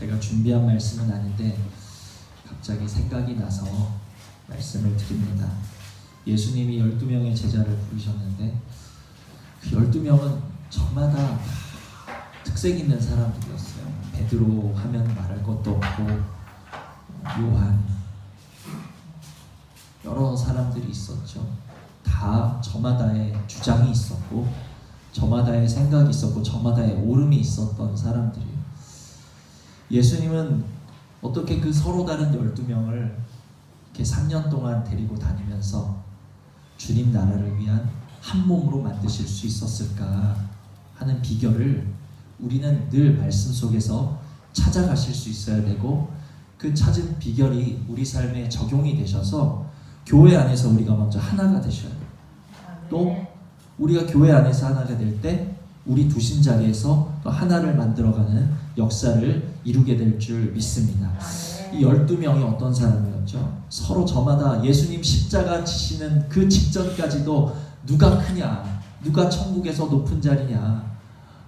제가 준비한 말씀은 아닌데 갑자기 생각이 나서 말씀을 드립니다. 예수님이 12명의 제자를 부르셨는데 그 12명은 저마다 특색 있는 사람들이었어요. 베드로 하면 말할 것도 없고 요한, 여러 사람들이 있었죠. 다 저마다의 주장이 있었고 저마다의 생각이 있었고 저마다의 오름이 있었던 사람들이에요. 예수님은 어떻게 그 서로 다른 12명을 이렇게 3년 동안 데리고 다니면서 주님 나라를 위한 한 몸으로 만드실 수 있었을까 하는 비결을 우리는 늘 말씀 속에서 찾아가실 수 있어야 되고, 그 찾은 비결이 우리 삶에 적용이 되셔서 교회 안에서 우리가 먼저 하나가 되셔야 돼요. 또 우리가 교회 안에서 하나가 될 때 우리 두신 자리에서 또 하나를 만들어가는 역사를 이루게 될 줄 믿습니다. 이 12명이 어떤 사람이었죠? 서로 저마다 예수님 십자가 지시는 그 직전까지도 누가 크냐, 누가 천국에서 높은 자리냐,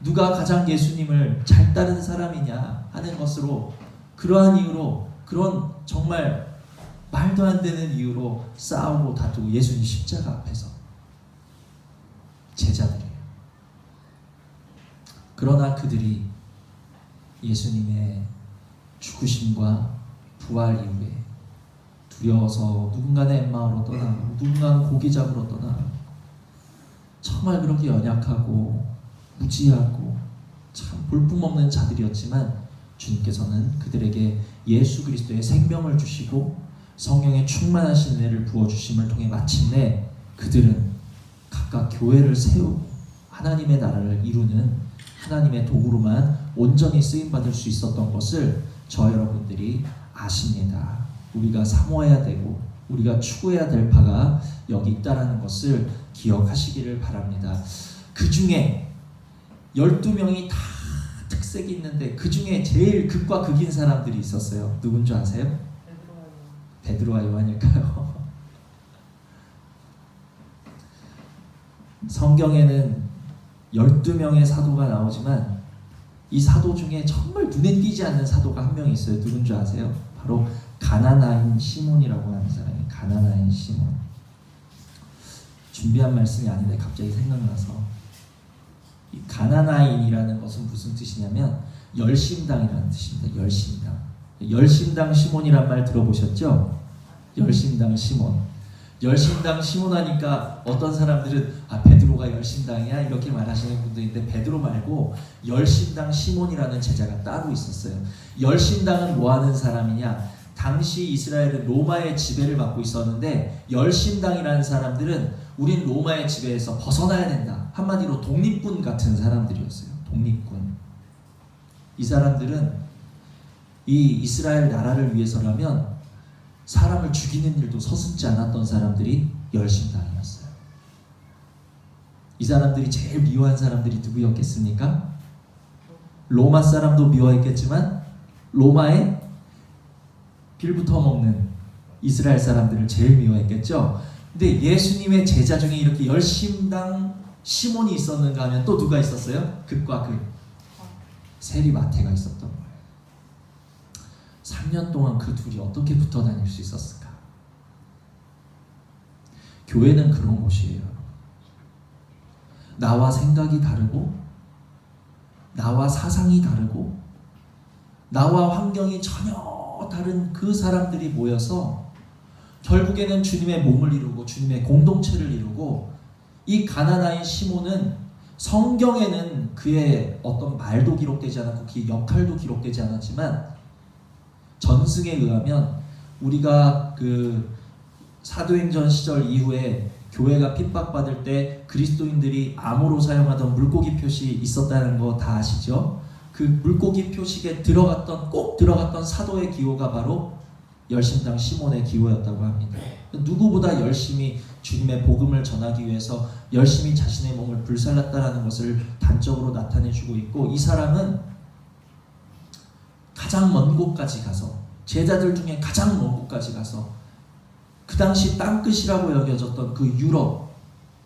누가 가장 예수님을 잘 따른 사람이냐 하는 것으로, 그러한 이유로, 그런 정말 말도 안 되는 이유로 싸우고 다투고 예수님 십자가 앞에서 제자들이에요. 그러나 그들이 예수님의 죽으심과 부활 이후에 두려워서 누군가는 엠마오로 떠나고 누군가는 고기 잡으러 떠나고 정말 그렇게 연약하고 무지하고 참 볼품없는 자들이었지만 주님께서는 그들에게 예수 그리스도의 생명을 주시고 성령의 충만하신 은혜를 부어주심을 통해 마침내 그들은 각각 교회를 세우고 하나님의 나라를 이루는 하나님의 도구로만 온전히 쓰임받을 수 있었던 것을 저 여러분들이 아십니다. 우리가 사모해야 되고 우리가 추구해야 될 바가 여기 있다는 것을 기억하시기를 바랍니다. 그 중에 12명이 다 특색이 있는데 그 중에 제일 극과 극인 사람들이 있었어요. 누군 줄 아세요? 베드로와 요한일까요? 성경에는 12명의 사도가 나오지만 이 사도 중에 정말 눈에 띄지 않는 사도가 한 명 있어요. 누군 줄 아세요? 바로 가나나인 시몬이라고 하는 사람이에요. 가나나인 시몬. 준비한 말씀이 아닌데 갑자기 생각나서, 이 가나나인이라는 것은 무슨 뜻이냐면 열심당이라는 뜻입니다. 열심당. 열심당 시몬이란 말 들어보셨죠? 열심당 시몬. 열심당 시몬 하니까 어떤 사람들은 베드로가 열심당이야 이렇게 말하시는 분들인데, 베드로 말고 열심당 시몬이라는 제자가 따로 있었어요. 열심당은 뭐 하는 사람이냐? 당시 이스라엘은 로마의 지배를 받고 있었는데 열심당이라는 사람들은 우린 로마의 지배에서 벗어나야 된다, 한마디로 독립군 같은 사람들이었어요. 독립군. 이 사람들은 이 이스라엘 나라를 위해서라면 사람을 죽이는 일도 서슴지 않았던 사람들이 열심당이었어요. 이 사람들이 제일 미워한 사람들이 누구였겠습니까? 로마 사람도 미워했겠지만 로마에 빌붙어 먹는 이스라엘 사람들을 제일 미워했겠죠. 근데 예수님의 제자 중에 이렇게 열심당 시몬이 있었는가 하면 또 누가 있었어요? 극과 극. 세리마태가 있었던 거예요. 3년 동안 그 둘이 어떻게 붙어 다닐 수 있었을까? 교회는 그런 곳이에요. 나와 생각이 다르고 나와 사상이 다르고 나와 환경이 전혀 다른 그 사람들이 모여서 결국에는 주님의 몸을 이루고 주님의 공동체를 이루고, 이 가나나인 시몬은 성경에는 그의 어떤 말도 기록되지 않았고 그의 역할도 기록되지 않았지만 전승에 의하면 우리가 그 사도행전 시절 이후에 교회가 핍박받을 때 그리스도인들이 암호로 사용하던 물고기 표시 있었다는 거 다 아시죠? 그 물고기 표식에 꼭 들어갔던 사도의 기호가 바로 열심당 시몬의 기호였다고 합니다. 누구보다 열심히 주님의 복음을 전하기 위해서 열심히 자신의 몸을 불살랐다는 것을 단적으로 나타내주고 있고, 이 사람은 가장 먼 곳까지 가서, 제자들 중에 가장 먼 곳까지 가서 그 당시 땅끝이라고 여겨졌던 그 유럽,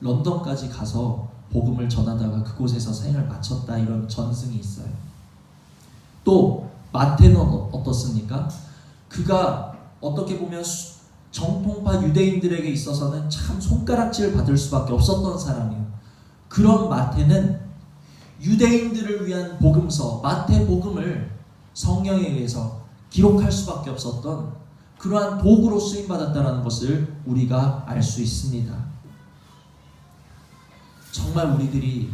런던까지 가서 복음을 전하다가 그곳에서 생을 마쳤다, 이런 전승이 있어요. 또 마태는 어떻습니까? 그가 어떻게 보면 정통파 유대인들에게 있어서는 참 손가락질 받을 수밖에 없었던 사람이에요. 그런 마태는 유대인들을 위한 복음서 마태복음을 성령에 의해서 기록할 수밖에 없었던 그러한 도구로 쓰임받았다는 것을 우리가 알 수 있습니다. 정말 우리들이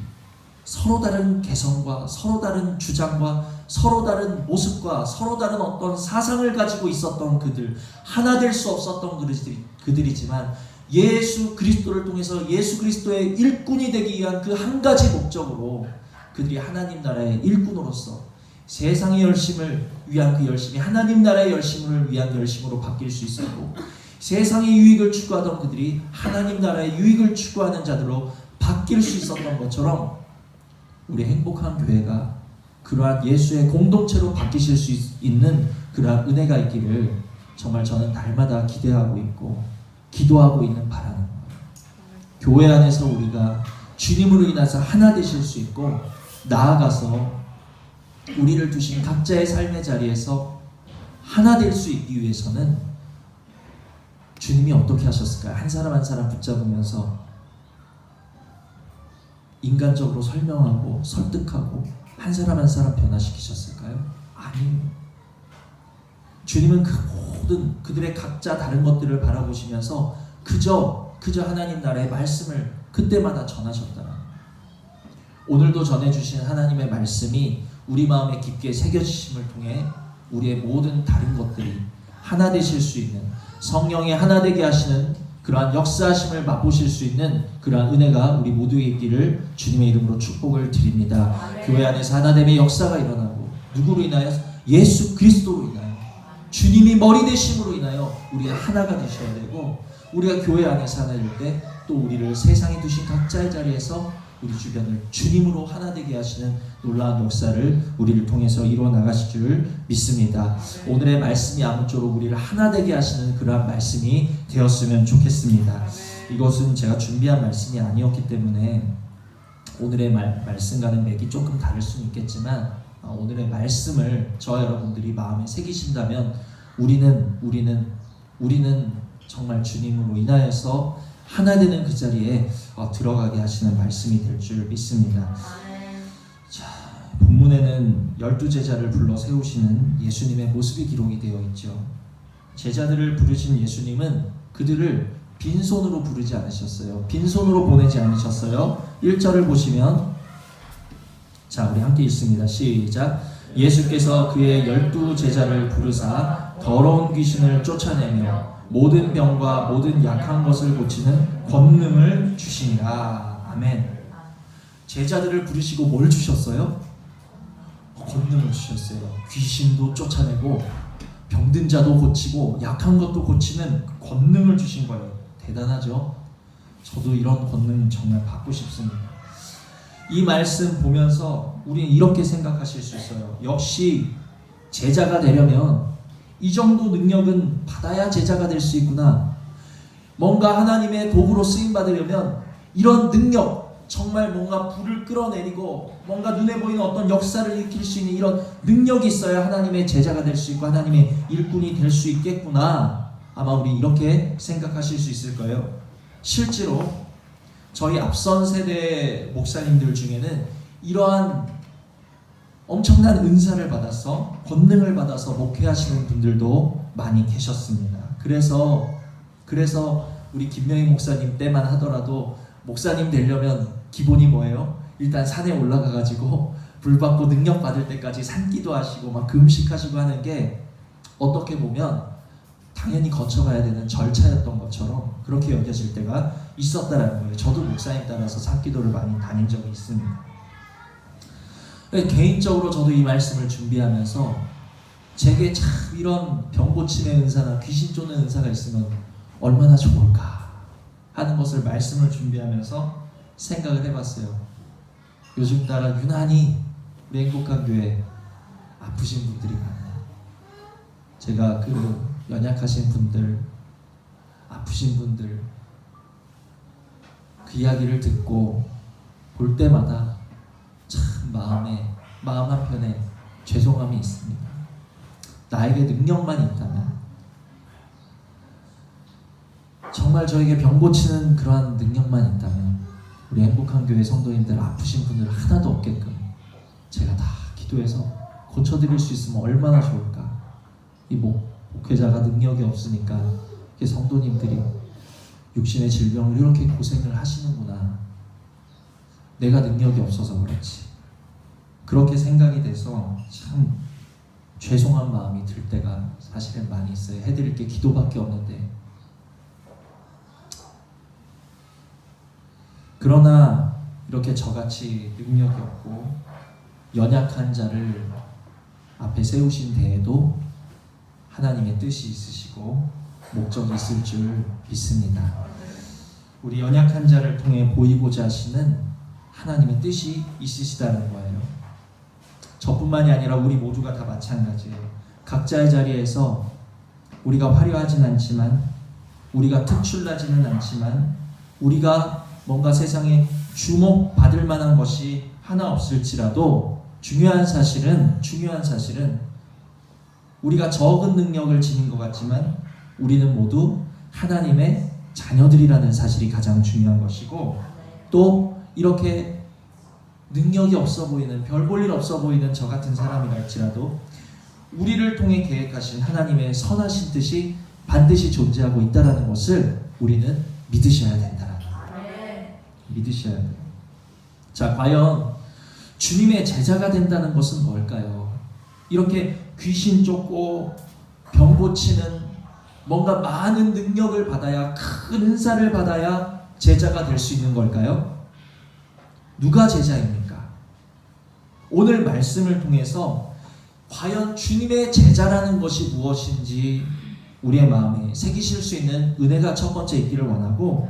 서로 다른 개성과 서로 다른 주장과 서로 다른 모습과 서로 다른 어떤 사상을 가지고 있었던 그들, 하나 될 수 없었던 그들이지만 예수 그리스도를 통해서 예수 그리스도의 일꾼이 되기 위한 그 한 가지 목적으로 그들이 하나님 나라의 일꾼으로서 세상의 열심을 위한 그 열심이 하나님 나라의 열심을 위한 열심으로 바뀔 수 있었고, 세상의 유익을 추구하던 그들이 하나님 나라의 유익을 추구하는 자들로 바뀔 수 있었던 것처럼 우리 행복한 교회가 그러한 예수의 공동체로 바뀌실 수 있는 그러한 은혜가 있기를 정말 저는 날마다 기대하고 있고 기도하고 있는 바라는 거예요. 교회 안에서 우리가 주님으로 인해서 하나 되실 수 있고, 나아가서 우리를 두신 각자의 삶의 자리에서 하나 될 수 있기 위해서는 주님이 어떻게 하셨을까요? 한 사람 한 사람 붙잡으면서 인간적으로 설명하고 설득하고 한 사람 한 사람 변화시키셨을까요? 아니에요. 주님은 그 모든 그들의 각자 다른 것들을 바라보시면서 그저 하나님 나라의 말씀을 그때마다 전하셨더라. 오늘도 전해주신 하나님의 말씀이 우리 마음에 깊게 새겨지심을 통해 우리의 모든 다른 것들이 하나 되실 수 있는, 성령의 하나 되게 하시는 그러한 역사하심을 맛보실 수 있는 그러한 은혜가 우리 모두에게 있기를 주님의 이름으로 축복을 드립니다. 교회 안에서 하나됨의 역사가 일어나고, 누구로 인하여? 예수 그리스도로 인하여, 주님이 머리 되심으로 인하여 우리가 하나가 되셔야 되고, 우리가 교회 안에서 하나 될 때 또 우리를 세상에 두신 각자의 자리에서 우리 주변을 주님으로 하나 되게 하시는 놀라운 역사를 우리를 통해서 이루어 나가실 줄 믿습니다. 오늘의 말씀이 아무쪼록 우리를 하나 되게 하시는 그러한 말씀이 되었으면 좋겠습니다. 이것은 제가 준비한 말씀이 아니었기 때문에 오늘의 말씀과는 맥이 조금 다를 수는 있겠지만, 오늘의 말씀을 저와 여러분들이 마음에 새기신다면 우리는 정말 주님으로 인하여서 하나 되는 그 자리에 들어가게 하시는 말씀이 될 줄 믿습니다. 자, 본문에는 12제자를 불러 세우시는 예수님의 모습이 기록이 되어 있죠. 제자들을 부르신 예수님은 그들을 빈손으로 부르지 않으셨어요. 빈손으로 보내지 않으셨어요. 1절을 보시면, 자, 우리 함께 읽습니다. 시작. 예수께서 그의 12제자를 부르사 더러운 귀신을 쫓아내며 모든 병과 모든 약한 것을 고치는 권능을 주시니라. 아멘. 제자들을 부르시고 뭘 주셨어요? 권능을 주셨어요. 귀신도 쫓아내고 병든 자도 고치고 약한 것도 고치는 권능을 주신 거예요. 대단하죠? 저도 이런 권능 정말 받고 싶습니다. 이 말씀 보면서 우리는 이렇게 생각하실 수 있어요. 역시 제자가 되려면 이 정도 능력은 받아야 제자가 될 수 있구나. 뭔가 하나님의 도구로 쓰임받으려면 이런 능력, 정말 뭔가 불을 끌어내리고 뭔가 눈에 보이는 어떤 역사를 일으킬 수 있는 이런 능력이 있어야 하나님의 제자가 될 수 있고 하나님의 일꾼이 될 수 있겠구나. 아마 우리 이렇게 생각하실 수 있을 거예요. 실제로 저희 앞선 세대 목사님들 중에는 이러한 엄청난 은사를 받아서, 권능을 받아서 목회하시는 분들도 많이 계셨습니다. 그래서 우리 김명희 목사님 때만 하더라도 목사님 되려면 기본이 뭐예요? 일단 산에 올라가가지고 불 받고 능력 받을 때까지 산기도 하시고 막 금식하시고 하는 게 어떻게 보면 당연히 거쳐가야 되는 절차였던 것처럼 그렇게 여겨질 때가 있었다라는 거예요. 저도 목사님 따라서 산기도를 많이 다닌 적이 있습니다. 개인적으로 저도 이 말씀을 준비하면서 제게 참 이런 병 고침의 은사나 귀신 쫓는 은사가 있으면 얼마나 좋을까 하는 것을 말씀을 준비하면서 생각을 해봤어요. 요즘 따라 유난히 우리 행복한 교회 아프신 분들이 많아요. 제가 그 연약하신 분들, 아프신 분들 그 이야기를 듣고 볼 때마다 참 마음 한편에 죄송함이 있습니다. 나에게 능력만 있다면, 정말 저에게 병 고치는 그러한 능력만 있다면, 우리 행복한 교회 성도님들 아프신 분들 하나도 없게끔 제가 다 기도해서 고쳐드릴 수 있으면 얼마나 좋을까. 이 목회자가 능력이 없으니까 성도님들이 육신의 질병을 이렇게 고생을 하시는구나. 내가 능력이 없어서 그렇지. 그렇게 생각이 돼서 참 죄송한 마음이 들 때가 사실은 많이 있어요. 해드릴 게 기도밖에 없는데. 그러나 이렇게 저같이 능력이 없고 연약한 자를 앞에 세우신 데에도 하나님의 뜻이 있으시고 목적이 있을 줄 믿습니다. 우리 연약한 자를 통해 보이고자 하시는 하나님의 뜻이 있으시다는 거예요. 저뿐만이 아니라 우리 모두가 다 마찬가지예요. 각자의 자리에서 우리가 화려하진 않지만, 우리가 특출나지는 않지만, 우리가 뭔가 세상에 주목받을 만한 것이 하나 없을지라도 중요한 사실은 우리가 적은 능력을 지닌 것 같지만 우리는 모두 하나님의 자녀들이라는 사실이 가장 중요한 것이고, 또 이렇게 능력이 없어 보이는, 별 볼 일 없어 보이는 저 같은 사람이랄지라도 우리를 통해 계획하신 하나님의 선하신 뜻이 반드시 존재하고 있다는 것을 우리는 믿으셔야 된다는 거예요. 믿으셔야 돼요. 자, 과연 주님의 제자가 된다는 것은 뭘까요? 이렇게 귀신 쫓고 병 고치는 뭔가 많은 능력을 받아야, 큰 은사를 받아야 제자가 될 수 있는 걸까요? 누가 제자입니까? 오늘 말씀을 통해서 과연 주님의 제자라는 것이 무엇인지 우리의 마음에 새기실 수 있는 은혜가 첫 번째 있기를 원하고,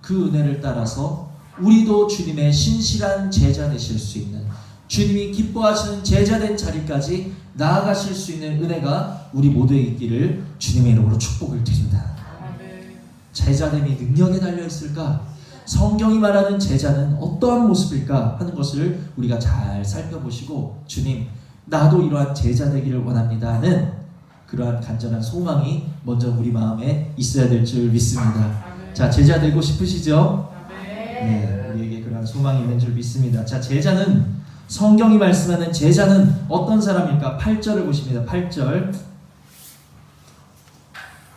그 은혜를 따라서 우리도 주님의 신실한 제자 되실 수 있는, 주님이 기뻐하시는 제자된 자리까지 나아가실 수 있는 은혜가 우리 모두에 있기를 주님의 이름으로 축복을 드립니다. 제자됨이 능력에 달려있을까? 성경이 말하는 제자는 어떠한 모습일까 하는 것을 우리가 잘 살펴보시고, 주님, 나도 이러한 제자 되기를 원합니다 하는 그러한 간절한 소망이 먼저 우리 마음에 있어야 될 줄 믿습니다. 자, 제자 되고 싶으시죠? 네, 우리에게 그러한 소망이 있는 줄 믿습니다. 자, 제자는, 성경이 말씀하는 제자는 어떤 사람일까? 8절을 보십니다. 8절.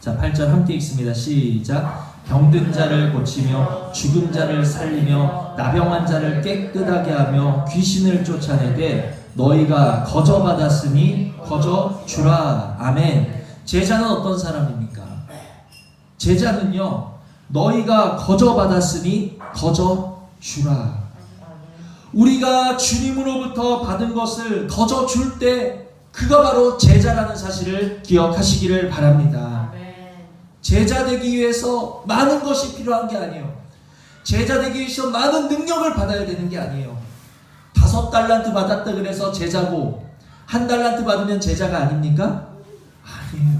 자, 8절 함께 읽습니다. 시작. 병든 자를 고치며 죽은 자를 살리며 나병한 자를 깨끗하게 하며 귀신을 쫓아내되 너희가 거저 받았으니 거저 주라. 아멘. 제자는 어떤 사람입니까? 제자는요, 너희가 거저 받았으니 거저 주라. 우리가 주님으로부터 받은 것을 거저 줄 때 그가 바로 제자라는 사실을 기억하시기를 바랍니다. 제자 되기 위해서 많은 것이 필요한 게 아니에요. 제자 되기 위해서 많은 능력을 받아야 되는 게 아니에요. 5달란트 받았다 그래서 제자고 1달란트 받으면 제자가 아닙니까? 아니에요.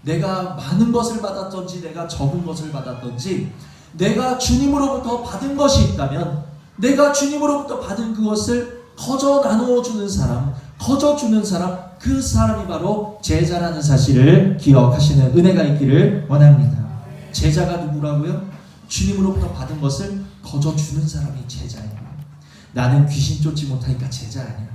내가 많은 것을 받았던지 내가 적은 것을 받았던지, 내가 주님으로부터 받은 것이 있다면 내가 주님으로부터 받은 그것을 거저 나누어주는 사람, 거저 주는 사람, 그 사람이 바로 제자라는 사실을 기억하시는 은혜가 있기를 원합니다. 제자가 누구라고요? 주님으로부터 받은 것을 거저 주는 사람이 제자예요. 나는 귀신 쫓지 못하니까 제자 아니야,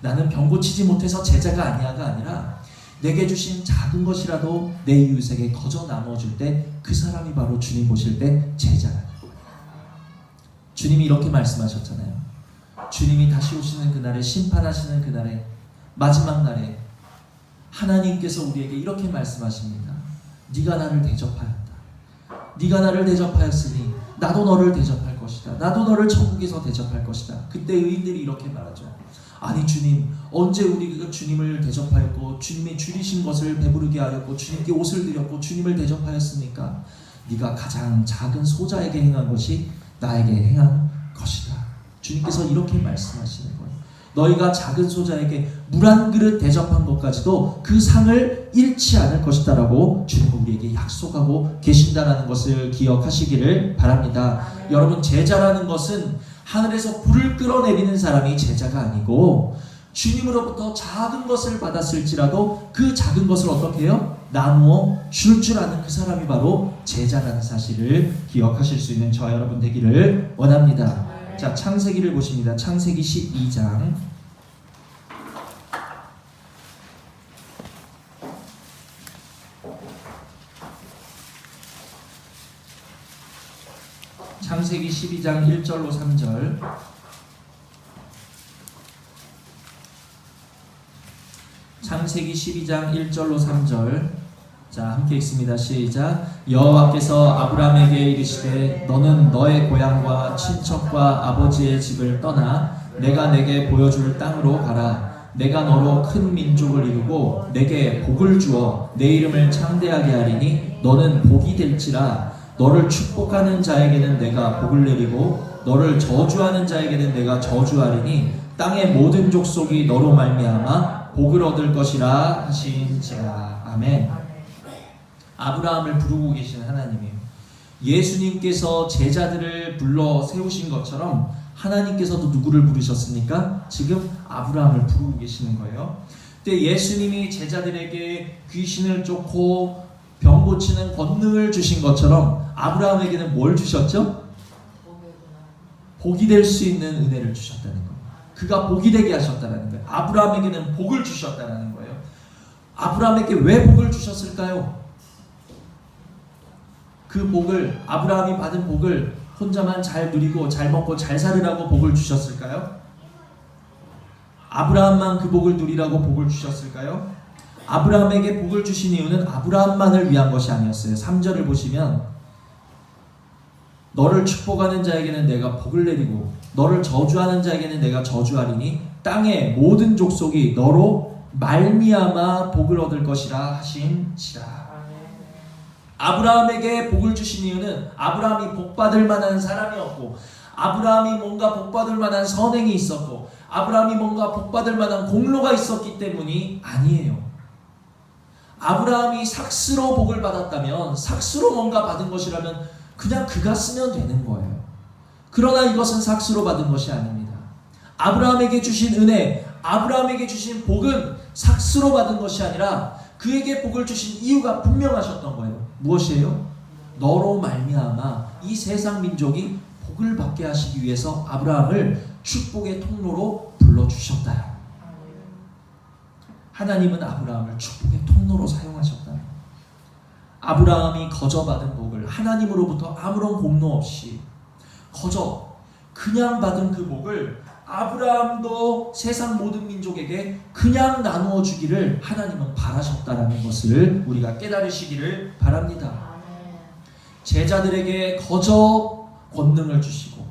나는 병 고치지 못해서 제자가 아니야가 아니라, 내게 주신 작은 것이라도 내 이웃에게 거저 나눠줄 때 그 사람이 바로 주님 보실 때 제자라는 거예요. 주님이 이렇게 말씀하셨잖아요. 주님이 다시 오시는 그날에, 심판하시는 그날에, 마지막 날에 하나님께서 우리에게 이렇게 말씀하십니다. 네가 나를 대접하였다. 네가 나를 대접하였으니 나도 너를 대접할 것이다. 나도 너를 천국에서 대접할 것이다. 그때 의인들이 이렇게 말하죠. 아니 주님, 언제 우리가 주님을 대접하였고 주님이 줄이신 것을 배부르게 하였고 주님께 옷을 드렸고 주님을 대접하였습니까? 네가 가장 작은 소자에게 행한 것이 나에게 행한 것이다. 주님께서 이렇게 말씀하시는 거예요. 너희가 작은 소자에게 물 한 그릇 대접한 것까지도 그 상을 잃지 않을 것이다 라고 주님은 우리에게 약속하고 계신다는 것을 기억하시기를 바랍니다. 여러분, 제자라는 것은 하늘에서 불을 끌어내리는 사람이 제자가 아니고 주님으로부터 작은 것을 받았을지라도 그 작은 것을 어떻게 해요? 나누어 줄 아는 그 사람이 바로 제자라는 사실을 기억하실 수 있는 저와 여러분 되기를 원합니다. 자, 창세기를 보십니다. 창세기 12장. 창세기 12장 1절로 3절. 창세기 12장 1절로 3절. 자, 함께 읽습니다. 시작. 여호와께서 아브라함에게 이르시되 너는 너의 고향과 친척과 아버지의 집을 떠나 내가 내게 보여줄 땅으로 가라. 내가 너로 큰 민족을 이루고 내게 복을 주어 내 이름을 창대하게 하리니 너는 복이 될지라. 너를 축복하는 자에게는 내가 복을 내리고 너를 저주하는 자에게는 내가 저주하리니 땅의 모든 족속이 너로 말미암아 복을 얻을 것이라 하신지라. 아멘. 아브라함을 부르고 계시는 하나님이에요. 예수님께서 제자들을 불러 세우신 것처럼 하나님께서도 누구를 부르셨습니까? 지금 아브라함을 부르고 계시는 거예요. 그때 예수님이 제자들에게 귀신을 쫓고 병 고치는 권능을 주신 것처럼 아브라함에게는 뭘 주셨죠? 복이 될 수 있는 은혜를 주셨다는 거예요. 그가 복이 되게 하셨다는 거예요. 아브라함에게는 복을 주셨다는 거예요. 아브라함에게 왜 복을 주셨을까요? 그 복을, 아브라함이 받은 복을 혼자만 잘 누리고 잘 먹고 잘 살으라고 복을 주셨을까요? 아브라함만 그 복을 누리라고 복을 주셨을까요? 아브라함에게 복을 주신 이유는 아브라함만을 위한 것이 아니었어요. 3절을 보시면 너를 축복하는 자에게는 내가 복을 내리고 너를 저주하는 자에게는 내가 저주하리니 땅의 모든 족속이 너로 말미암아 복을 얻을 것이라 하신지라. 아브라함에게 복을 주신 이유는 아브라함이 복받을 만한 사람이었고 아브라함이 뭔가 복받을 만한 선행이 있었고 아브라함이 뭔가 복받을 만한 공로가 있었기 때문이 아니에요. 아브라함이 삭스로 복을 받았다면, 삭스로 뭔가 받은 것이라면 그냥 그가 쓰면 되는 거예요. 그러나 이것은 삭스로 받은 것이 아닙니다. 아브라함에게 주신 은혜, 아브라함에게 주신 복은 삭스로 받은 것이 아니라 그에게 복을 주신 이유가 분명하셨던 거예요. 무엇이에요? 너로 말미암아 이 세상 민족이 복을 받게 하시기 위해서 아브라함을 축복의 통로로 불러주셨다. 하나님은 아브라함을 축복의 통로로 사용하셨다. 아브라함이 거저받은 복을 하나님으로부터 아무런 공로 없이 거저 그냥 받은 그 복을 아브라함도 세상 모든 민족에게 그냥 나누어 주기를 하나님은 바라셨다라는 것을 우리가 깨달으시기를 바랍니다. 제자들에게 거저 권능을 주시고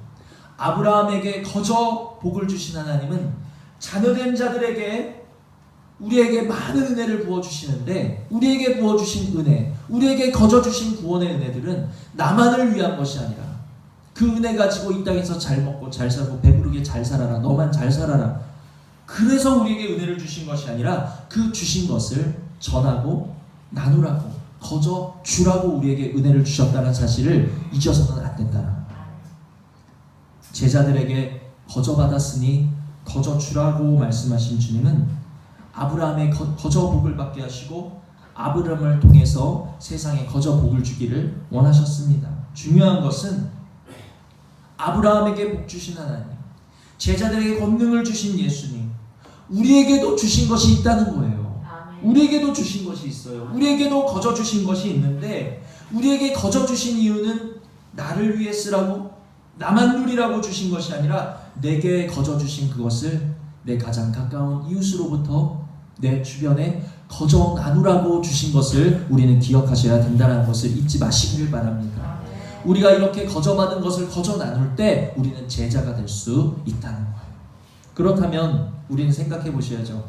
아브라함에게 거저 복을 주신 하나님은 자녀된 자들에게 우리에게 많은 은혜를 부어주시는데 우리에게 부어주신 은혜, 우리에게 거저 주신 구원의 은혜들은 나만을 위한 것이 아니라 그 은혜 가지고 이 땅에서 잘 먹고 잘 살고 배부르게 잘 살아라, 너만 잘 살아라, 그래서 우리에게 은혜를 주신 것이 아니라 그 주신 것을 전하고 나누라고, 거저 주라고 우리에게 은혜를 주셨다는 사실을 잊어서는 안 된다는 거예요. 제자들에게 거저 받았으니 거저 주라고 말씀하신 주님은 아브라함의 거저 복을 받게 하시고 아브라함을 통해서 세상에 거저 복을 주기를 원하셨습니다. 중요한 것은 아브라함에게 복 주신 하나님, 제자들에게 권능을 주신 예수님, 우리에게도 주신 것이 있다는 거예요. 우리에게도 주신 것이 있어요. 우리에게도 거저 주신 것이 있는데 우리에게 거저 주신 이유는 나를 위해 쓰라고, 나만 누리라고 주신 것이 아니라 내게 거저 주신 그것을 내 가장 가까운 이웃으로부터 내 주변에 거저 나누라고 주신 것을 우리는 기억하셔야 된다는 것을 잊지 마시기를 바랍니다. 우리가 이렇게 거저 받은 것을 거저 나눌 때 우리는 제자가 될 수 있다는 거예요. 그렇다면 우리는 생각해 보셔야죠.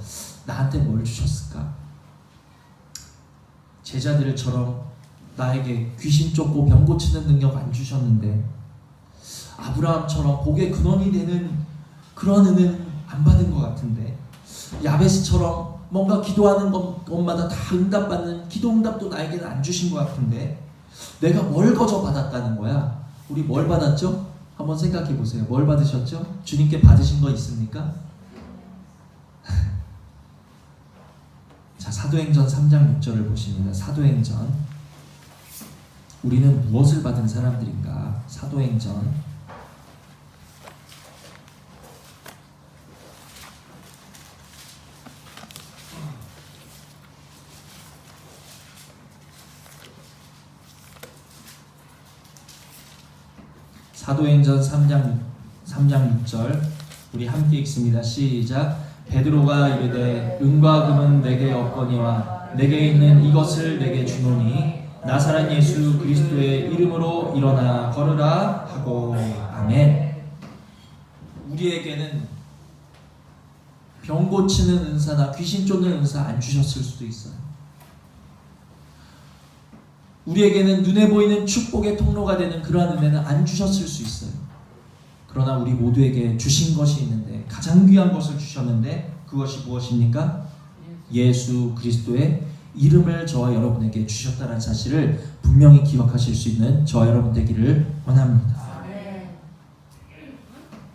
나한테 뭘 주셨을까? 제자들처럼 나에게 귀신 쫓고 병 고치는 능력 안 주셨는데 아브라함처럼 복의 근원이 되는 그런 은혜는 안 받은 것 같은데, 야베스처럼 뭔가 기도하는 것마다 다 응답받는 기도 응답도 나에게는 안 주신 것 같은데 내가 뭘 거저 받았다는 거야? 우리 뭘 받았죠? 한번 생각해 보세요. 뭘 받으셨죠? 주님께 받으신 거 있습니까? 자, 사도행전 3장 6절을 보십니다. 사도행전. 우리는 무엇을 받은 사람들인가? 사도행전 사도행전 3장 6절 우리 함께 읽습니다. 시작. 베드로가 이르되 은과 금은 내게 없거니와 내게 있는 이것을 내게 주노니 나사렛 예수 그리스도의 이름으로 일어나 걸으라 하고. 아멘. 우리에게는 병 고치는 은사나 귀신 쫓는 은사 안 주셨을 수도 있어요. 우리에게는 눈에 보이는 축복의 통로가 되는 그러한 은혜는 안 주셨을 수 있어요. 그러나 우리 모두에게 주신 것이 있는데, 가장 귀한 것을 주셨는데, 그것이 무엇입니까? 예수 그리스도의 이름을 저와 여러분에게 주셨다는 사실을 분명히 기억하실 수 있는 저와 여러분 되기를 원합니다.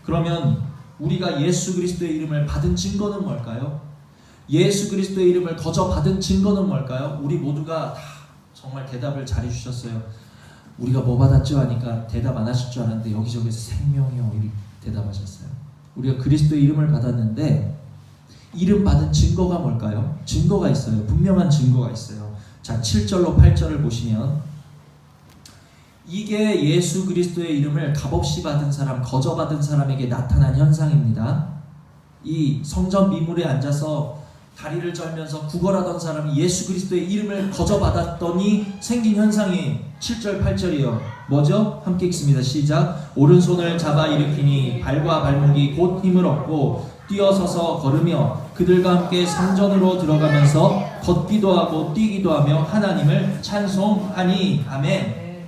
그러면 우리가 예수 그리스도의 이름을 받은 증거는 뭘까요? 예수 그리스도의 이름을 거저 받은 증거는 뭘까요? 우리 모두가 다 정말 대답을 잘해 주셨어요. 우리가 뭐 받았죠? 하니까 대답 안 하실 줄 알았는데 여기저기서 생명이요 이렇게 대답하셨어요. 우리가 그리스도의 이름을 받았는데 이름 받은 증거가 뭘까요? 증거가 있어요. 분명한 증거가 있어요. 자, 7절로 8절을 보시면 이게 예수 그리스도의 이름을 값없이 받은 사람, 거저 받은 사람에게 나타난 현상입니다. 이 성전 미물에 앉아서 다리를 절면서 구걸하던 사람이 예수 그리스도의 이름을 거저 받았더니 생긴 현상이 7절 8절이요. 뭐죠? 함께 읽습니다. 시작. 오른손을 잡아 일으키니 발과 발목이 곧 힘을 얻고 뛰어서서 걸으며 그들과 함께 성전으로 들어가면서 걷기도 하고 뛰기도 하며 하나님을 찬송하니. 아멘.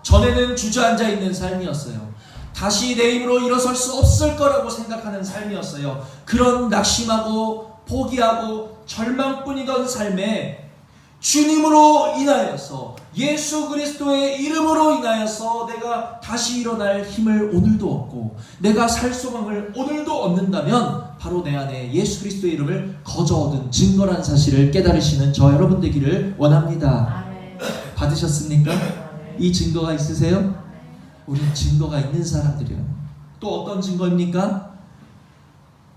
전에는 주저앉아 있는 삶이었어요. 다시 내 힘으로 일어설 수 없을 거라고 생각하는 삶이었어요. 그런 낙심하고 포기하고 절망뿐이던 삶에 주님으로 인하여서, 예수 그리스도의 이름으로 인하여서 내가 다시 일어날 힘을 오늘도 얻고 내가 살 소망을 오늘도 얻는다면 바로 내 안에 예수 그리스도의 이름을 거저 얻은 증거란 사실을 깨달으시는 저 여러분 되기를 원합니다. 받으셨습니까? 이 증거가 있으세요? 우리는 증거가 있는 사람들이에요. 또 어떤 증거입니까?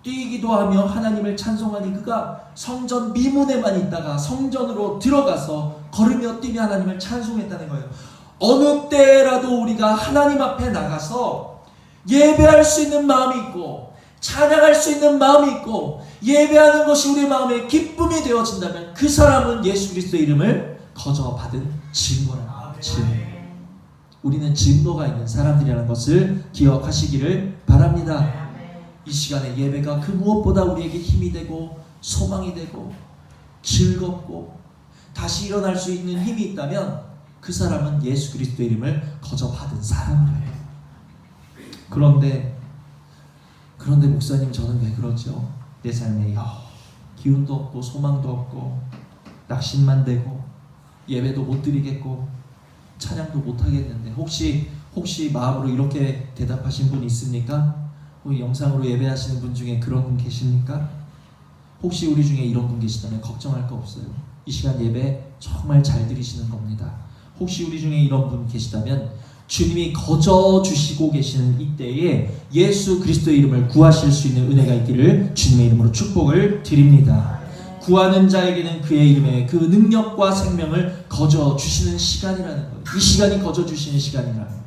뛰기도 하며 하나님을 찬송하니 그가 성전 미문에만 있다가 성전으로 들어가서 걸으며 뛰며 하나님을 찬송했다는 거예요. 어느 때라도 우리가 하나님 앞에 나가서 예배할 수 있는 마음이 있고 찬양할 수 있는 마음이 있고 예배하는 것이 우리 마음의 기쁨이 되어진다면 그 사람은 예수 그리스도의 이름을 거저 받은 증거라는 거예요. 우리는 증거가 있는 사람들이라는 것을 기억하시기를 바랍니다. 이 시간에 예배가 그 무엇보다 우리에게 힘이 되고 소망이 되고 즐겁고 다시 일어날 수 있는 힘이 있다면 그 사람은 예수 그리스도의 이름을 거저 받은 사람이에요. 그런데 목사님, 저는 왜 그러죠? 내 삶에 기운도 없고 소망도 없고 낙심만 되고 예배도 못 드리겠고 찬양도 못 하겠는데 혹시 마음으로 이렇게 대답하신 분 있습니까? 영상으로 예배하시는 분 중에 그런 분 계십니까? 혹시 우리 중에 이런 분 계시다면 걱정할 거 없어요. 이 시간 예배 정말 잘 드리시는 겁니다. 혹시 우리 중에 이런 분 계시다면 주님이 거저 주시고 계시는 이때에 예수 그리스도의 이름을 구하실 수 있는 은혜가 있기를 주님의 이름으로 축복을 드립니다. 구하는 자에게는 그의 이름에 그 능력과 생명을 거저 주시는 시간이라는 거예요. 이 시간이 거저 주시는 시간이라는 거예요.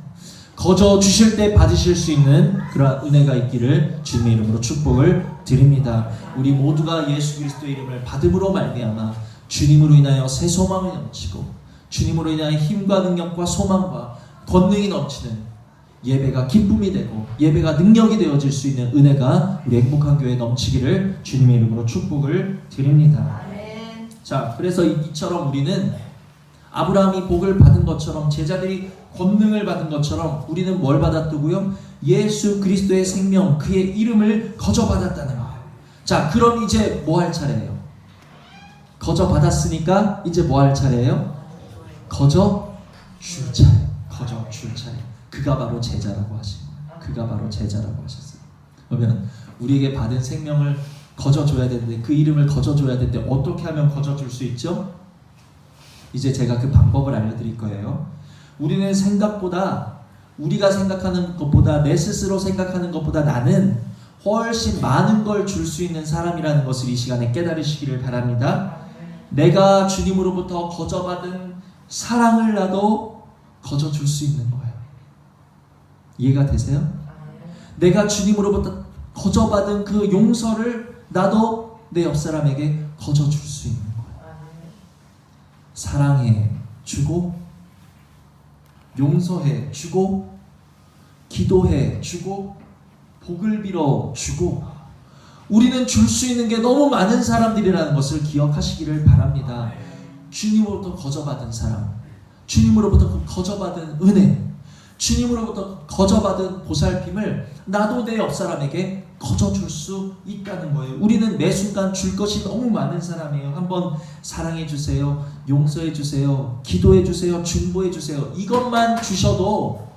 거저 주실 때 받으실 수 있는 그런 은혜가 있기를 주님의 이름으로 축복을 드립니다. 우리 모두가 예수 그리스도의 이름을 받음으로 말미암아 주님으로 인하여 새 소망이 넘치고 주님으로 인하여 힘과 능력과 소망과 권능이 넘치는 예배가 기쁨이 되고 예배가 능력이 되어질 수 있는 은혜가 우리 행복한 교회에 넘치기를 주님의 이름으로 축복을 드립니다. 아멘. 자, 그래서 이처럼 우리는 아브라함이 복을 받은 것처럼 제자들이 권능을 받은 것처럼 우리는 뭘 받았다고요? 예수 그리스도의 생명, 그의 이름을 거저 받았다는 거예요. 자, 그럼 이제 뭐 할 차례예요? 거저 받았으니까 이제 뭐 할 차례예요? 거저 줄 차례. 거저 줄 차례. 그가 바로 제자라고 하신 거예요. 그가 바로 제자라고 하셨어요. 그러면 우리에게 받은 생명을 거저줘야 되는데, 그 이름을 거저줘야 되는데 어떻게 하면 거저줄 수 있죠? 이제 제가 그 방법을 알려드릴 거예요. 우리는 생각보다, 우리가 생각하는 것보다, 내 스스로 생각하는 것보다 나는 훨씬 많은 걸 줄 수 있는 사람이라는 것을 이 시간에 깨달으시기를 바랍니다. 내가 주님으로부터 거저받은 사랑을 나도 거저줄 수 있는 거예요. 이해가 되세요? 내가 주님으로부터 거저받은 그 용서를 나도 내 옆 사람에게 거저줄 수 있는 거예요. 사랑해 주고, 용서해 주고, 기도해 주고, 복을 빌어 주고, 우리는 줄 수 있는 게 너무 많은 사람들이라는 것을 기억하시기를 바랍니다. 주님으로부터 거저받은 사랑, 주님으로부터 거저받은 은혜, 주님으로부터 거저받은 보살핌을 나도 내 옆 사람에게 거저줄 수 있다는 거예요. 우리는 매 순간 줄 것이 너무 많은 사람이에요. 한번 사랑해 주세요, 용서해 주세요, 기도해 주세요, 중보해 주세요, 이것만 주셔도,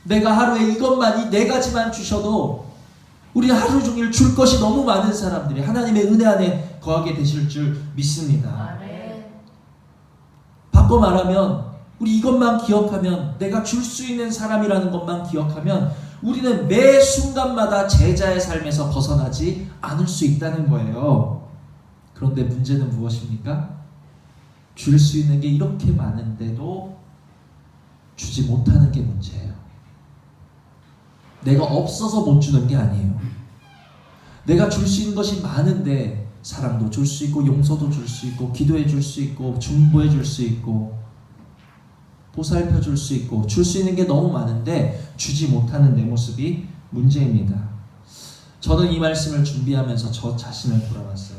내가 하루에 이것만, 이 네 가지만 주셔도 우리 하루 종일 줄 것이 너무 많은 사람들이 하나님의 은혜 안에 거하게 되실 줄 믿습니다. 바꿔 말하면, 우리 이것만 기억하면, 내가 줄 수 있는 사람이라는 것만 기억하면 우리는 매 순간마다 제자의 삶에서 벗어나지 않을 수 있다는 거예요. 그런데 문제는 무엇입니까? 줄 수 있는 게 이렇게 많은데도 주지 못하는 게 문제예요. 내가 없어서 못 주는 게 아니에요. 내가 줄 수 있는 것이 많은데, 사랑도 줄 수 있고, 용서도 줄 수 있고, 기도해 줄 수 있고, 중보해 줄 수 있고, 보살펴 줄 수 있고, 줄 수 있는 게 너무 많은데 주지 못하는 내 모습이 문제입니다. 저는 이 말씀을 준비하면서 저 자신을 돌아봤어요.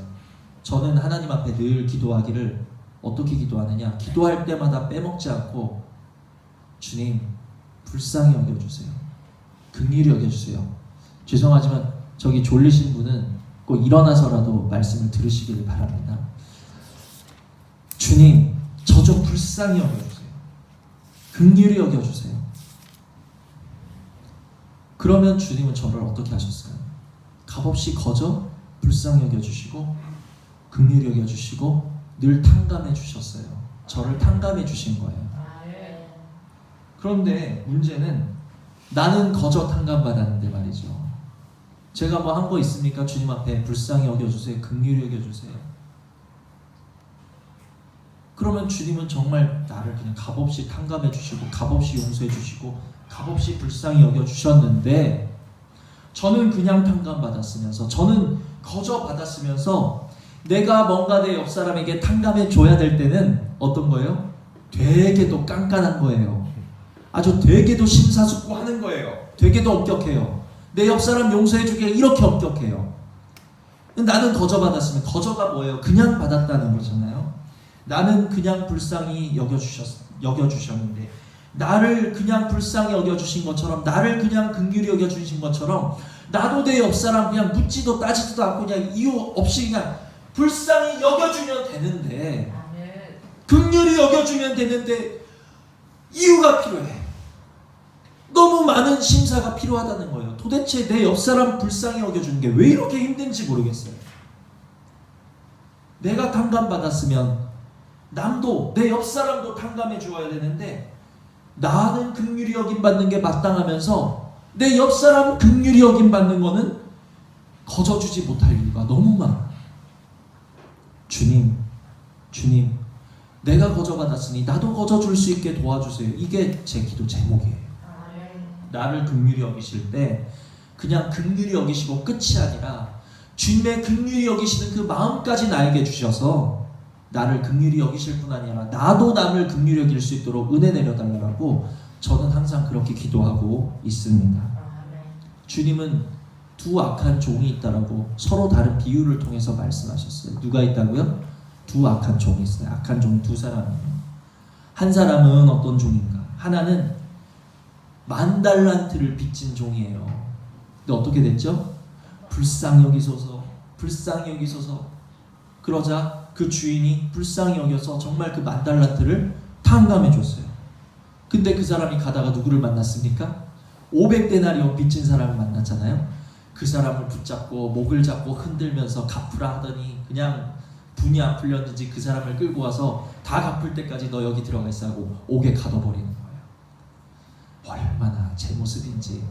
저는 하나님 앞에 늘 기도하기를, 어떻게 기도하느냐, 기도할 때마다 빼먹지 않고, 주님 불쌍히 여겨주세요, 긍휼히 여겨주세요. 죄송하지만 저기 졸리신 분은 꼭 일어나서라도 말씀을 들으시기를 바랍니다. 주님 저 좀 불쌍히 여겨주세요, 긍휼히 여겨주세요. 그러면 주님은 저를 어떻게 하셨어요? 값없이 거저 불쌍히 여겨주시고, 긍휼히 여겨주시고, 늘 탕감해 주셨어요. 저를 탕감해 주신 거예요. 그런데 문제는 나는 거저 탕감받았는데 말이죠. 제가 뭐 한 거 있습니까? 주님 앞에 불쌍히 여겨주세요, 긍휼히 여겨주세요. 그러면 주님은 정말 나를 그냥 값없이 탕감해 주시고, 값없이 용서해 주시고, 값없이 불쌍히 여겨주셨는데, 저는 그냥 탕감받았으면서, 저는 거저 받았으면서, 내가 뭔가 내 옆 사람에게 탕감해 줘야 될 때는 어떤 거예요? 되게도 깐깐한 거예요. 아주 되게도 심사숙고하는 거예요. 되게도 엄격해요. 내 옆 사람 용서해 주기가 이렇게 엄격해요. 나는 거저 받았으면, 거저가 뭐예요? 그냥 받았다는 거잖아요. 나는 그냥 불쌍히 여겨주셨는데, 나를 그냥 불쌍히 여겨주신 것처럼, 나를 그냥 긍휼히 여겨주신 것처럼, 나도 내 옆사람 그냥 묻지도 따지지도 않고 그냥 이유 없이 그냥 불쌍히 여겨주면 되는데, 긍휼히 여겨주면 되는데 이유가 필요해. 너무 많은 심사가 필요하다는 거예요. 도대체 내 옆사람 불쌍히 여겨주는 게 왜 이렇게 힘든지 모르겠어요. 내가 탕감받았으면 남도, 내 옆사람도 탕감해 주어야 되는데, 나는 긍휼히 여김받는 게 마땅하면서 내 옆사람 긍휼히 여김받는 거는 거저주지 못할 이유가 너무 많아. 주님 내가 거저받았으니 나도 거저줄 수 있게 도와주세요. 이게 제 기도 제목이에요. 나를 긍휼히 여기실 때 그냥 긍휼히 여기시고 끝이 아니라, 주님의 긍휼히 여기시는 그 마음까지 나에게 주셔서 나를 긍휼히 여기실 뿐 아니라 나도 남을 긍휼히 여길 수 있도록 은혜 내려달라고 저는 항상 그렇게 기도하고 있습니다. 주님은 두 악한 종이 있다라고 서로 다른 비유를 통해서 말씀하셨어요. 누가 있다고요? 두 악한 종이 있어요. 악한 종 두 사람이에요. 한 사람은 어떤 종인가? 하나는 10,000달란트를 빚진 종이에요. 근데 어떻게 됐죠? 불쌍히 여기소서, 불쌍히 여기소서. 그러자 그 주인이 불쌍히 여겨서 정말 그 10,000달란트를 탕감해 줬어요. 근데 그 사람이 가다가 누구를 만났습니까? 500데나리온 빚진 사람을 만났잖아요. 그 사람을 붙잡고 목을 잡고 흔들면서 갚으라 하더니 그냥 분이 안 풀렸는지 그 사람을 끌고 와서 다 갚을 때까지 너 여기 들어가 있어 하고 옥에 가둬버리는 거예요. 얼마나 제 모습인지.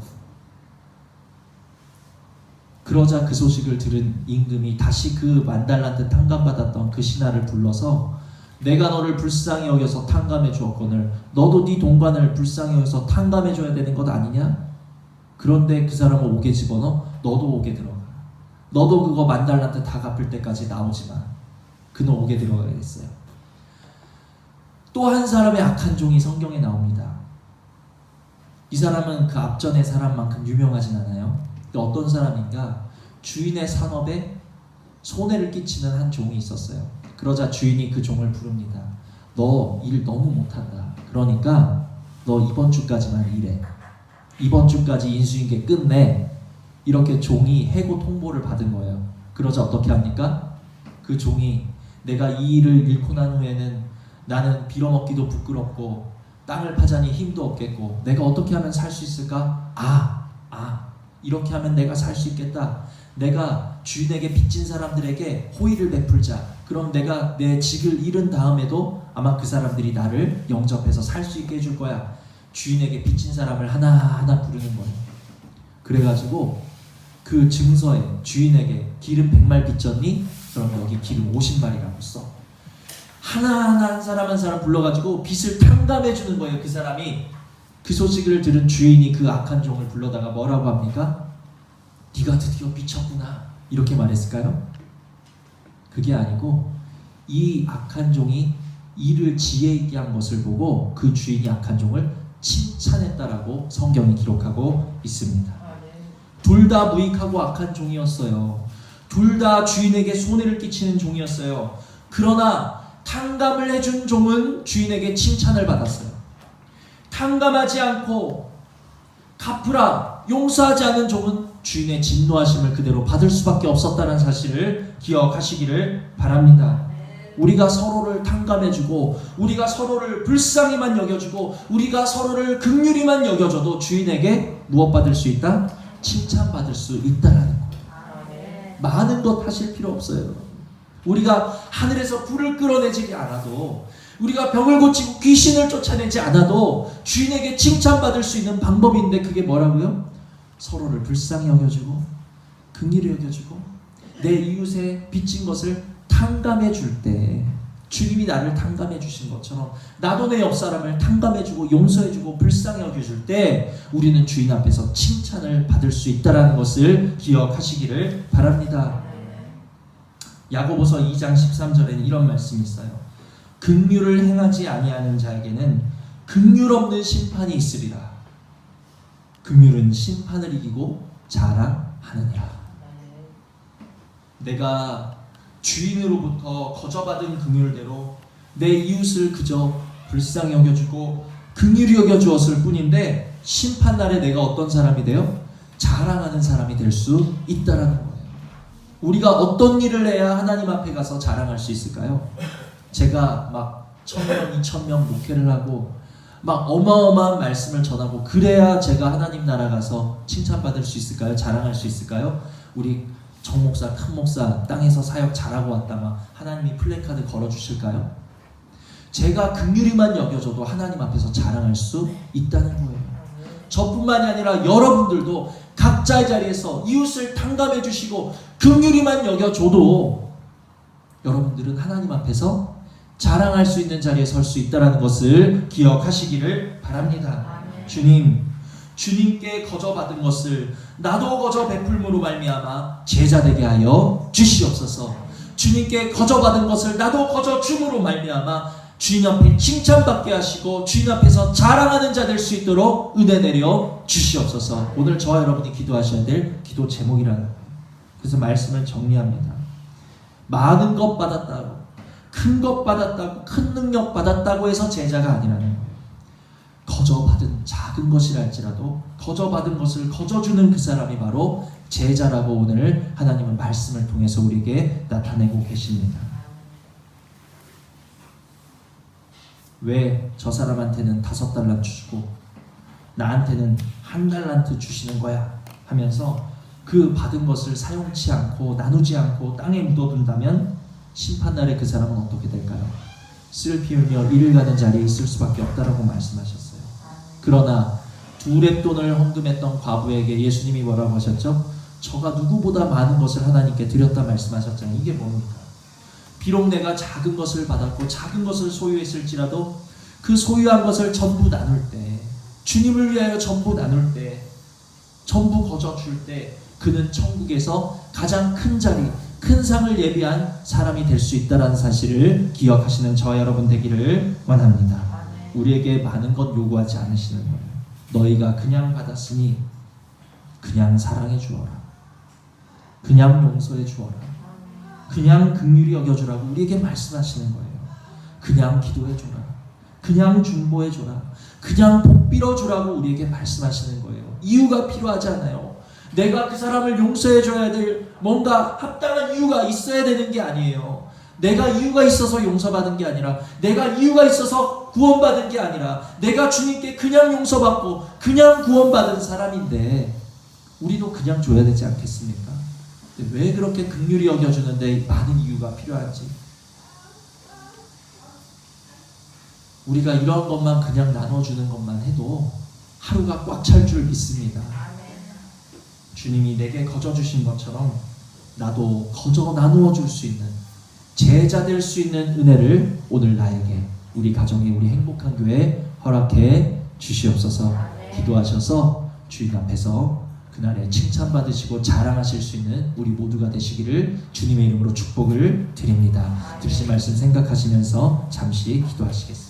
그러자 그 소식을 들은 임금이 다시 그 10,000달란트 탕감받았던 그 신하를 불러서 내가 너를 불쌍히 여겨서 탕감해 주었거늘 너도 네 동관을 불쌍히 여겨서 탕감해 줘야 되는 것 아니냐? 그런데 그 사람을 옥에 집어넣어 너도 옥에 들어가. 너도 그거 10,000달란트 다 갚을 때까지 나오지 마. 그는 옥에 들어가게 됐어요. 또 한 사람의 악한 종이 성경에 나옵니다. 이 사람은 그 앞전의 사람만큼 유명하진 않아요. 어떤 사람인가? 주인의 산업에 손해를 끼치는 한 종이 있었어요. 그러자 주인이 그 종을 부릅니다. 너 일 너무 못한다. 그러니까 너 이번 주까지만 일해. 이번 주까지 인수인계 끝내. 이렇게 종이 해고 통보를 받은 거예요. 그러자 어떻게 합니까? 그 종이 내가 이 일을 잃고 난 후에는 나는 빌어먹기도 부끄럽고 땅을 파자니 힘도 없겠고 내가 어떻게 하면 살 수 있을까? 이렇게 하면 내가 살 수 있겠다. 내가 주인에게 빚진 사람들에게 호의를 베풀자. 그럼 내가 내 직을 잃은 다음에도 아마 그 사람들이 나를 영접해서 살 수 있게 해줄 거야. 주인에게 빚진 사람을 하나하나 부르는 거예요. 그래가지고 그 증서에 주인에게 기름 100말 빚졌니? 그럼 여기 기름 50말이라고 써. 하나하나 한 사람 한 사람 불러가지고 빚을 탕감해 주는 거예요. 그 사람이. 그 소식을 들은 주인이 그 악한 종을 불러다가 뭐라고 합니까? 네가 드디어 미쳤구나. 이렇게 말했을까요? 그게 아니고 이 악한 종이 일을 지혜 있게 한 것을 보고 그 주인이 악한 종을 칭찬했다라고 성경이 기록하고 있습니다. 둘 다 무익하고 악한 종이었어요. 둘 다 주인에게 손해를 끼치는 종이었어요. 그러나 탕감을 해준 종은 주인에게 칭찬을 받았어요. 탕감하지 않고 갚으라 용서하지 않은 종은 주인의 진노하심을 그대로 받을 수밖에 없었다는 사실을 기억하시기를 바랍니다. 우리가 서로를 탕감해주고 우리가 서로를 불쌍히만 여겨주고 우리가 서로를 긍휼히만 여겨줘도 주인에게 무엇 받을 수 있다? 칭찬받을 수 있다라는 거예요. 많은 것 하실 필요 없어요. 우리가 하늘에서 불을 끌어내지 않아도 우리가 병을 고치고 귀신을 쫓아내지 않아도 주인에게 칭찬받을 수 있는 방법인데 그게 뭐라고요? 서로를 불쌍히 여겨주고 긍휼히 여겨주고 내 이웃의 빚진 것을 탕감해 줄 때 주님이 나를 탕감해 주신 것처럼 나도 내 옆 사람을 탕감해 주고 용서해 주고 불쌍히 여겨줄 때 우리는 주인 앞에서 칭찬을 받을 수 있다는 것을 기억하시기를 바랍니다. 야고보서 2장 13절에는 이런 말씀이 있어요. 긍휼을 행하지 아니하는 자에게는 긍휼 없는 심판이 있으리라. 긍휼은 심판을 이기고 자랑하느니라. 내가 주인으로부터 거저받은 긍휼대로 내 이웃을 그저 불쌍히 여겨주고 긍휼히 여겨주었을 뿐인데 심판날에 내가 어떤 사람이 돼요? 자랑하는 사람이 될 수 있다라는 거예요. 우리가 어떤 일을 해야 하나님 앞에 가서 자랑할 수 있을까요? 제가 막 1,000명, 2,000명 목회를 하고 막 어마어마한 말씀을 전하고 그래야 제가 하나님 나라 가서 칭찬받을 수 있을까요? 자랑할 수 있을까요? 우리 정 목사, 큰 목사 땅에서 사역 잘하고 왔다 막 하나님이 플래카드 걸어주실까요? 제가 긍휼히만 여겨줘도 하나님 앞에서 자랑할 수 있다는 거예요. 저뿐만이 아니라 여러분들도 각자의 자리에서 이웃을 탕감해 주시고 긍휼히만 여겨줘도 여러분들은 하나님 앞에서 자랑할 수 있는 자리에 설 수 있다는 것을 기억하시기를 바랍니다. 주님께 거저받은 것을 나도 거저 베풀므로 말미암아 제자 되게 하여 주시옵소서. 주님께 거저받은 것을 나도 거저 줌으로 말미암아 주님 앞에 칭찬받게 하시고 주님 앞에서 자랑하는 자 될 수 있도록 은혜 내려 주시옵소서. 오늘 저와 여러분이 기도하셔야 될 기도 제목이라는 거예요. 그래서 말씀을 정리합니다. 많은 것 받았다고, 큰 것 받았다고, 큰 능력 받았다고 해서 제자가 아니라는 거예요. 거저받은 작은 것이랄지라도 거저받은 것을 거저주는 그 사람이 바로 제자라고 오늘 하나님은 말씀을 통해서 우리에게 나타내고 계십니다. 왜 저 사람한테는 5달란트 주고 나한테는 1달란트 주시는 거야 하면서 그 받은 것을 사용치 않고 나누지 않고 땅에 묻어둔다면 심판날에 그 사람은 어떻게 될까요? 씨를 피우며 이를 가는 자리에 있을 수밖에 없다라고 말씀하셨어요. 그러나 두 렙돈을 헌금했던 과부에게 예수님이 뭐라고 하셨죠? 저가 누구보다 많은 것을 하나님께 드렸다 말씀하셨잖아요. 이게 뭡니까? 비록 내가 작은 것을 받았고 작은 것을 소유했을지라도 그 소유한 것을 전부 나눌 때, 주님을 위하여 전부 나눌 때, 전부 거저줄 때 그는 천국에서 가장 큰 자리, 큰 상을 예비한 사람이 될 수 있다는 사실을 기억하시는 저와 여러분 되기를 원합니다. 우리에게 많은 것 요구하지 않으시는 거예요. 너희가 그냥 받았으니 그냥 사랑해 주어라. 그냥 용서해 주어라. 그냥 긍휼히 여겨주라고 우리에게 말씀하시는 거예요. 그냥 기도해 줘라. 그냥 중보해 줘라. 그냥 복 빌어 주라고 우리에게 말씀하시는 거예요. 이유가 필요하지 않아요. 내가 그 사람을 용서해 줘야 될 뭔가 합당한 이유가 있어야 되는 게 아니에요. 내가 이유가 있어서 용서받은 게 아니라, 내가 이유가 있어서 구원받은 게 아니라, 내가 주님께 그냥 용서받고 그냥 구원받은 사람인데 우리도 그냥 줘야 되지 않겠습니까? 왜 그렇게 긍휼히 여겨주는데 많은 이유가 필요한지, 우리가 이런 것만 그냥 나눠주는 것만 해도 하루가 꽉 찰 줄 믿습니다. 주님이 내게 거저 주신 것처럼 나도 거저 나누어 줄 수 있는, 제자 될 수 있는 은혜를 오늘 나에게, 우리 가정에, 우리 행복한 교회에 허락해 주시옵소서. 기도하셔서 주인 앞에서 그날에 칭찬받으시고 자랑하실 수 있는 우리 모두가 되시기를 주님의 이름으로 축복을 드립니다. 들으신 말씀 생각하시면서 잠시 기도하시겠습니다.